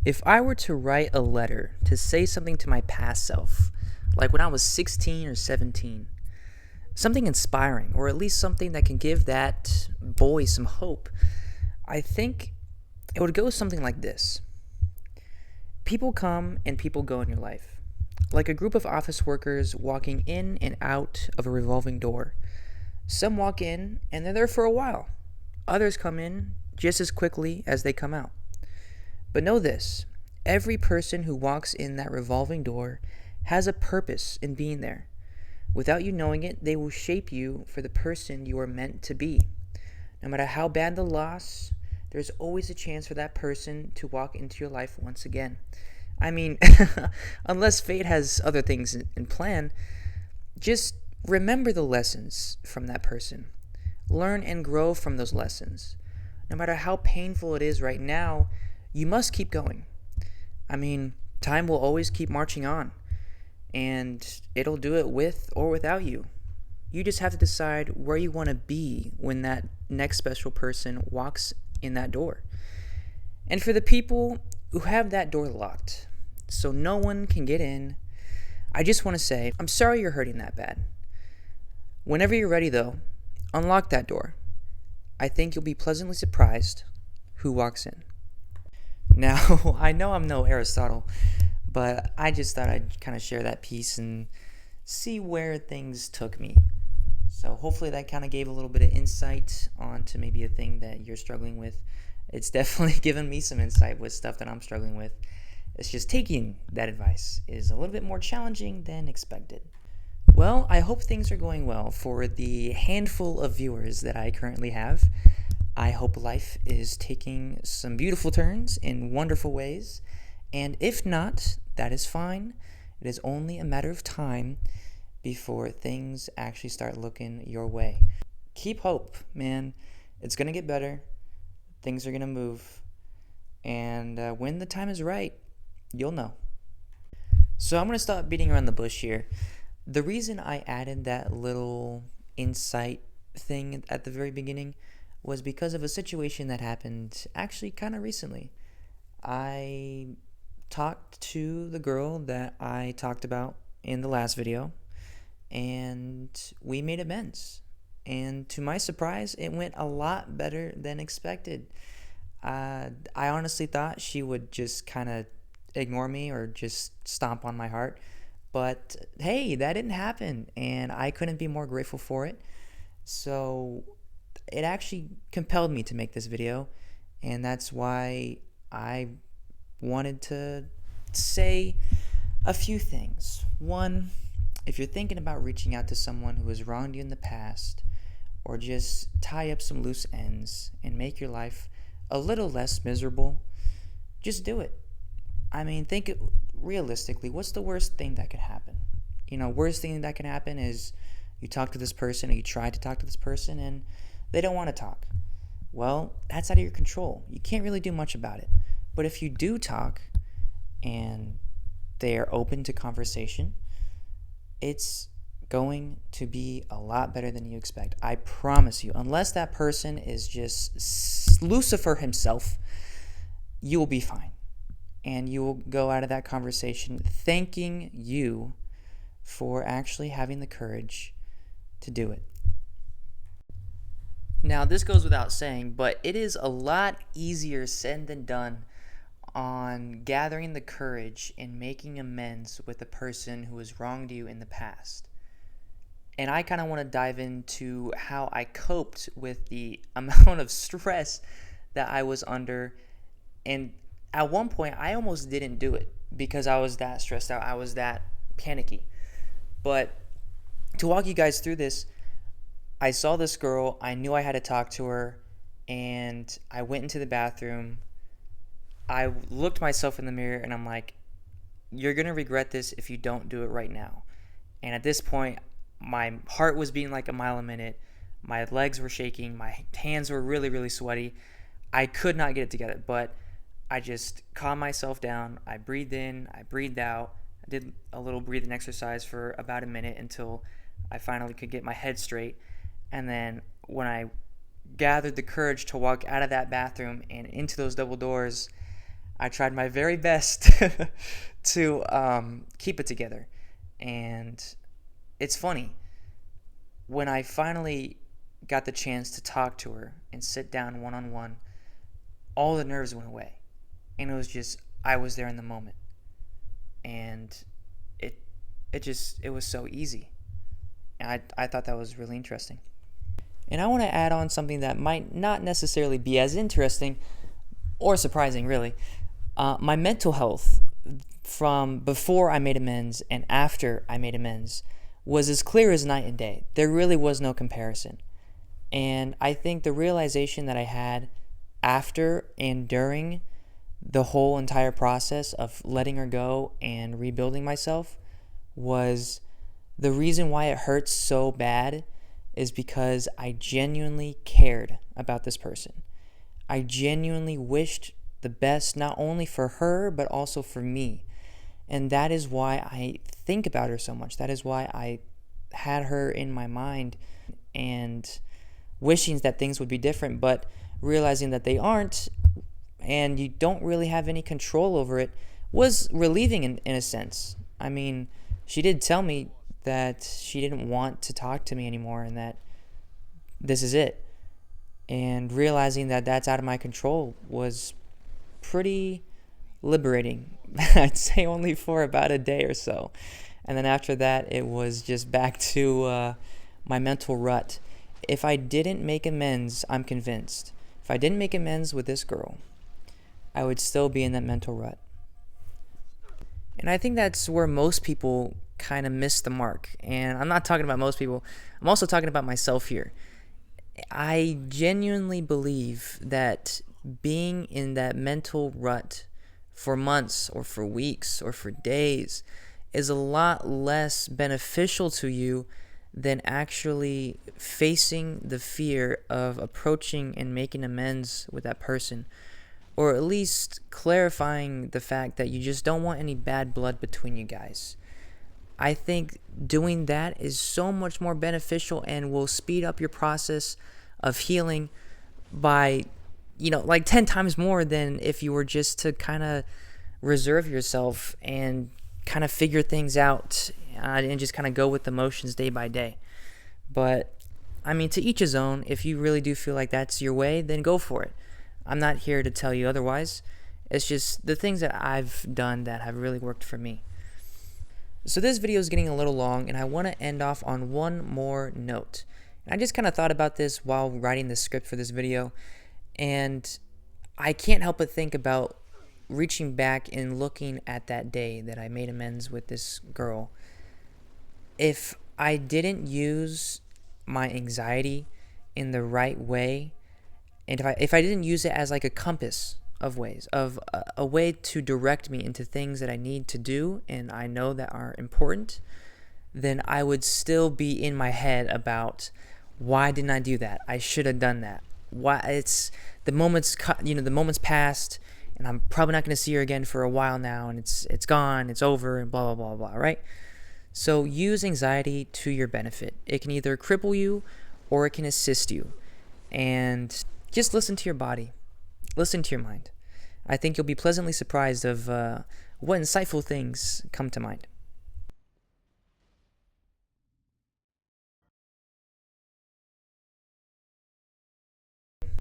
If I were to write a letter to say something to my past self, like when I was 16 or 17, something inspiring, or at least something that can give that boy some hope, I think it would go something like this. People come and people go in your life, like a group of office workers walking in and out of a revolving door. Some walk in and they're there for a while. Others come in just as quickly as they come out. But know this, every person who walks in that revolving door has a purpose in being there. Without you knowing it, they will shape you for the person you are meant to be. No matter how bad the loss, there's always a chance for that person to walk into your life once again. I mean, unless fate has other things in plan, just remember the lessons from that person. Learn and grow from those lessons. No matter how painful it is right now, you must keep going. I mean, time will always keep marching on, and it'll do it with or without you. You just have to decide where you want to be when that next special person walks in that door. And for the people who have that door locked, so no one can get in, I just want to say, I'm sorry you're hurting that bad. Whenever you're ready, though, unlock that door. I think you'll be pleasantly surprised who walks in. Now, I know I'm no Aristotle, but I just thought I'd kind of share that piece and see where things took me. So hopefully that kind of gave a little bit of insight onto maybe a thing that you're struggling with. It's definitely given me some insight with stuff that I'm struggling with. It's just taking that advice is a little bit more challenging than expected. Well, I hope things are going well for the handful of viewers that I currently have. I hope life is taking some beautiful turns in wonderful ways. And if not, that is fine. It is only a matter of time before things actually start looking your way. Keep hope, man. It's going to get better. Things are going to move. And when the time is right, you'll know. So I'm going to stop beating around the bush here. The reason I added that little insight thing at the very beginning was because of a situation that happened actually kind of recently. I talked to the girl that I talked about in the last video, and we made amends. And to my surprise, it went a lot better than expected. I honestly thought she would just kind of ignore me or just stomp on my heart. But hey, that didn't happen, and I couldn't be more grateful for it. So it actually compelled me to make this video, and that's why I wanted to say a few things. One, if you're thinking about reaching out to someone who has wronged you in the past, or just tie up some loose ends and make your life a little less miserable, just do it. I mean, think realistically, what's the worst thing that could happen? Worst thing that can happen is you talk to this person, or you try to talk to this person, and they don't want to talk. Well, that's out of your control. You can't really do much about it. But if you do talk and they are open to conversation, it's going to be a lot better than you expect. I promise you. Unless that person is just Lucifer himself, you will be fine. And you will go out of that conversation thanking you for actually having the courage to do it. Now, this goes without saying, but it is a lot easier said than done on gathering the courage and making amends with the person who has wronged you in the past. And I kind of want to dive into how I coped with the amount of stress that I was under. And at one point, I almost didn't do it because I was that stressed out. I was that panicky. But to walk you guys through this, I saw this girl. I knew I had to talk to her. And I went into the bathroom. I looked myself in the mirror and I'm like, you're going to regret this if you don't do it right now. And at this point, my heart was beating like a mile a minute. My legs were shaking. My hands were really, really sweaty. I could not get it together, but I just calmed myself down. I breathed in, I breathed out. I did a little breathing exercise for about a minute until I finally could get my head straight. And then when I gathered the courage to walk out of that bathroom and into those double doors, I tried my very best to keep it together. And it's funny, when I finally got the chance to talk to her and sit down one on one, all the nerves went away. And it was just, I was there in the moment. And it it was so easy. And I thought that was really interesting. And I want to add on something that might not necessarily be as interesting or surprising, really. My mental health from before I made amends and after I made amends was as clear as night and day. There really was no comparison. And I think the realization that I had after and during the whole entire process of letting her go and rebuilding myself was the reason why it hurts so bad is because I genuinely cared about this person. I genuinely wished the best not only for her but also for me. And that is why I think about her so much. That is why I had her in my mind and wishing that things would be different, but realizing that they aren't and you don't really have any control over it was relieving in a sense. I mean, she did tell me that she didn't want to talk to me anymore and that this is it. And realizing that that's out of my control was pretty liberating. I'd say only for about a day or so. And then after that, it was just back to my mental rut. If I didn't make amends, I'm convinced, if I didn't make amends with this girl, I would still be in that mental rut. And I think that's where most people kind of miss the mark. And I'm not talking about most people, I'm also talking about myself here. I genuinely believe that being in that mental rut for months or for weeks or for days is a lot less beneficial to you than actually facing the fear of approaching and making amends with that person, or at least clarifying the fact that you just don't want any bad blood between you guys. I think doing that is so much more beneficial and will speed up your process of healing by, like 10 times more than if you were just to kind of reserve yourself and kind of figure things out and just kind of go with the motions day by day. But, I mean, to each his own. If you really do feel like that's your way, then go for it. I'm not here to tell you otherwise. It's just the things that I've done that have really worked for me. So this video is getting a little long, and I want to end off on one more note. And I just kind of thought about this while writing the script for this video, and I can't help but think about reaching back and looking at that day that I made amends with this girl. If I didn't use my anxiety in the right way, and if I didn't use it as like a compass of ways, of a way to direct me into things that I need to do and I know that are important, then I would still be in my head about why didn't I do that? I should have done that. Why it's the moment's the moment's passed and I'm probably not going to see her again for a while now, and it's gone, it's over, and blah blah blah blah, right? So use anxiety to your benefit. It can either cripple you or it can assist you. And just listen to your body. Listen to your mind. I think you'll be pleasantly surprised of what insightful things come to mind.